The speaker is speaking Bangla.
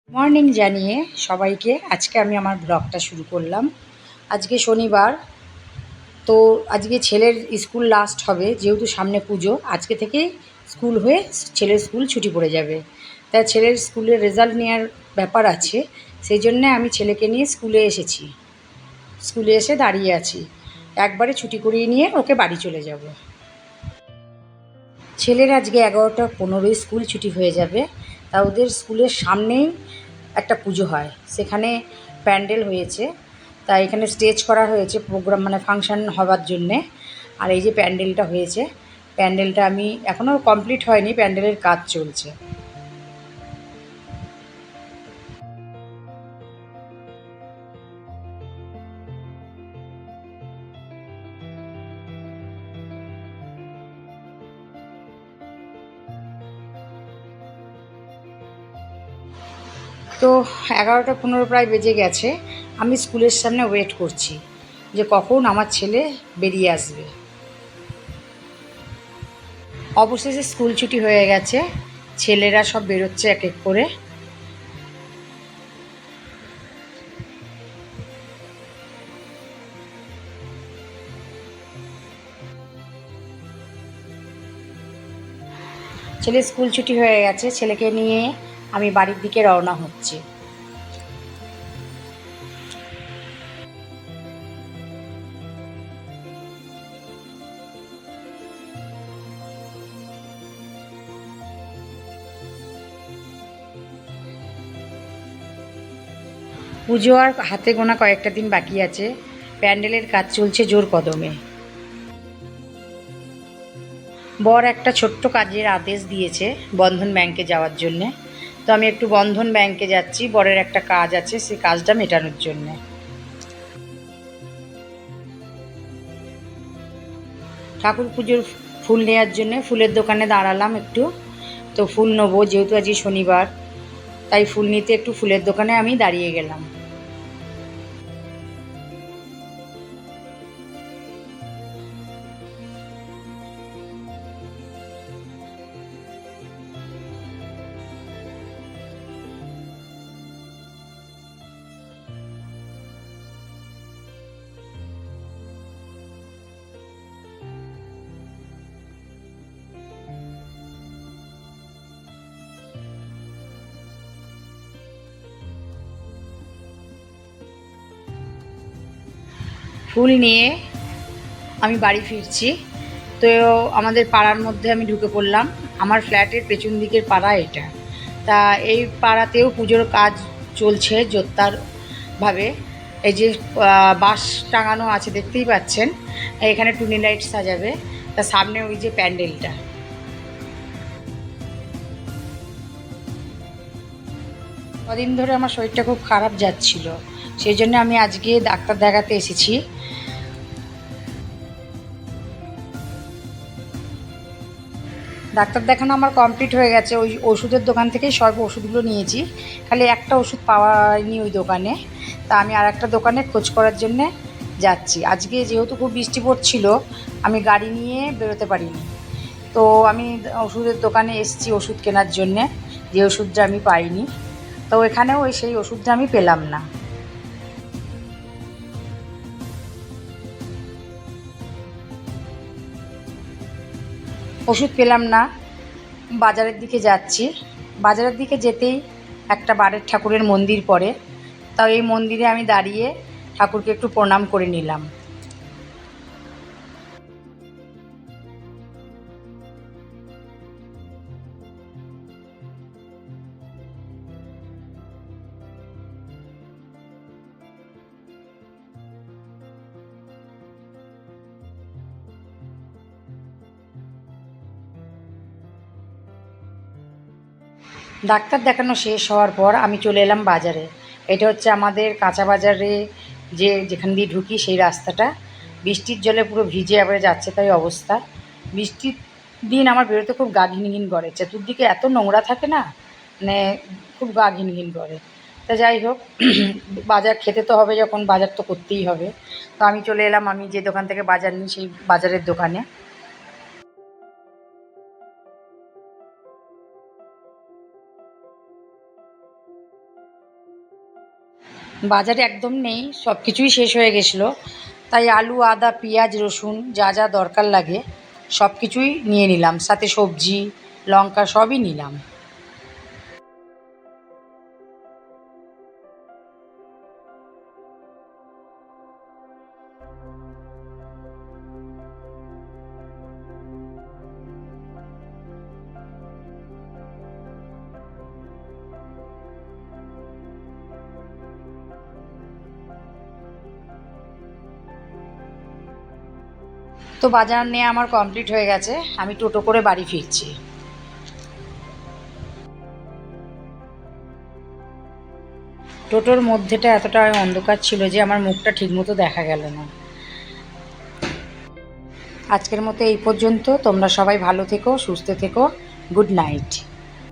মর্নিং জানিয়ে সবাইকে আজকে আমি আমার ব্লগটা শুরু করলাম। আজকে শনিবার, তো আজকে ছেলের স্কুল লাস্ট হবে, যেহেতু সামনে পুজো। আজকে থেকেই স্কুল হয়ে ছেলের স্কুল ছুটি পড়ে যাবে, তাই ছেলের স্কুলের রেজাল্ট নেওয়ার ব্যাপার আছে। সেই জন্যে আমি ছেলেকে নিয়ে স্কুলে এসেছি, স্কুলে এসে দাঁড়িয়ে আছি। একবারে ছুটি করিয়ে নিয়ে ওকে বাড়ি চলে যাব। ছেলের আজকে 11টা 15 স্কুল ছুটি হয়ে যাবে। তা ওদের স্কুলের সামনেই একটা পুজো হয়, সেখানে প্যান্ডেল হয়েছে। তাই এখানে স্টেজ করা হয়েছে প্রোগ্রাম, মানে ফাংশান হবার জন্যে। আর এই যে প্যান্ডেলটা হয়েছে, প্যান্ডেলটা আমি এখনও কমপ্লিট হয়নি, প্যান্ডেলের কাজ চলছে। তো 11টা 15 প্রায় বেজে গেছে। আমি স্কুলের সামনে ওয়েট করছি যে কখন আমার ছেলে বেরিয়ে আসবে। অবশেষে স্কুল ছুটি হয়ে গেছে, ছেলেরা সব বেরোচ্ছে এক এক করে। ছেলের স্কুল ছুটি হয়ে গেছে, ছেলেকে নিয়ে আমি বাড়ির দিকে রওনা হচ্ছি। পুজো আর হাতে গোনা কয়েকটা দিন বাকি আছে। প্যান্ডেলের কাজ চলছে জোর কদমে। বর একটা ছোট্ট কাজের আদেশ দিয়েছে বন্ধন ব্যাংকে যাওয়ার জন্যে। তো আমি একটু বন্ধন ব্যাংকে যাচ্ছি, বরের একটা কাজ আছে, সেই কাজটা মেটানোর জন্যে। ঠাকুর পুজোর ফুল নেওয়ার জন্যে ফুলের দোকানে দাঁড়ালাম একটু। তো ফুল নেবো, যেহেতু আজকে শনিবার, তাই ফুল নিতে একটু ফুলের দোকানে আমি দাঁড়িয়ে গেলাম। ফুল নিয়ে আমি বাড়ি ফিরছি। তো আমাদের পাড়ার মধ্যে আমি ঢুকে পড়লাম। আমার ফ্ল্যাটের পেছন দিকের পাড়া এটা। তা এই পাড়াতেও পুজোর কাজ চলছে জোরদারভাবে। এই যে বাঁশ টাঙানো আছে দেখতেই পাচ্ছেন, এখানে টুনি লাইট সাজাবে। তা সামনে ওই যে প্যান্ডেলটা। কদিন ধরে আমার শরীরটা খুব খারাপ যাচ্ছিল, সেই জন্য আমি আজকে ডাক্তার দেখাতে এসেছি। নিয়ে ডাক্তার দেখানো আমার কমপ্লিট হয়ে গেছে। ওই ওষুধের দোকান থেকেই সব ওষুধগুলো নিয়েছি, খালি একটা ওষুধ পাওয়ানি ওই দোকানে। তা আমি আর একটা দোকানে খোঁজ করার জন্যে যাচ্ছি। আজকে যেহেতু খুব বৃষ্টি পড়ছিল, আমি গাড়ি নিয়ে বেরোতে পারিনি। তো আমি ওষুধের দোকানে এসেছি ওষুধ কেনার জন্যে, যে ওষুধটা আমি পাইনি। তো এখানেও সেই ওষুধটা আমি পেলাম না। ওষুধ পেলাম না, বাজারের দিকে যাচ্ছি। বাজারের দিকে যেতেই একটা বারের ঠাকুরের মন্দির পড়ে। তাও এই মন্দিরে আমি দাঁড়িয়ে ঠাকুরকে একটু প্রণাম করে নিলাম। ডাক্তার দেখানো শেষ হওয়ার পর আমি চলে এলাম বাজারে। এটা হচ্ছে আমাদের কাঁচা বাজারে, যেখান দিয়ে ঢুকি সেই রাস্তাটা। বৃষ্টির জলে পুরো ভিজে এবারে যাচ্ছে তাই অবস্থা। বৃষ্টির দিন আমার বেরোতে খুব গা ঘিনঘিন করে, চতুর্দিকে এত নোংরা থাকে না, মানে খুব গা ঘিনঘিন করে। তা যাই হোক, বাজার খেতে তো হবে, যখন বাজার তো করতেই হবে। তো আমি চলে এলাম আমি যে দোকান থেকে বাজার নিই সেই বাজারের দোকানে। বাজারে একদম নেই, সব কিছুই শেষ হয়ে গেছিলো, তাই আলু, আদা, পেঁয়াজ, রসুন যা যা দরকার লাগে সব কিছুই নিয়ে নিলাম, সাথে সবজি, লঙ্কা সবই নিলাম। তো বাজার নেওয়া আমার কমপ্লিট হয়ে গেছে, আমি টোটো করে বাড়ি ফিরছি। টোটোর মধ্যেটা এতটা অন্ধকার ছিল যে আমার মুখটা ঠিকমতো দেখা গেল না। আজকের মতো এই পর্যন্ত। তোমরা সবাই ভালো থেকো, সুস্থ থেকো। Good night.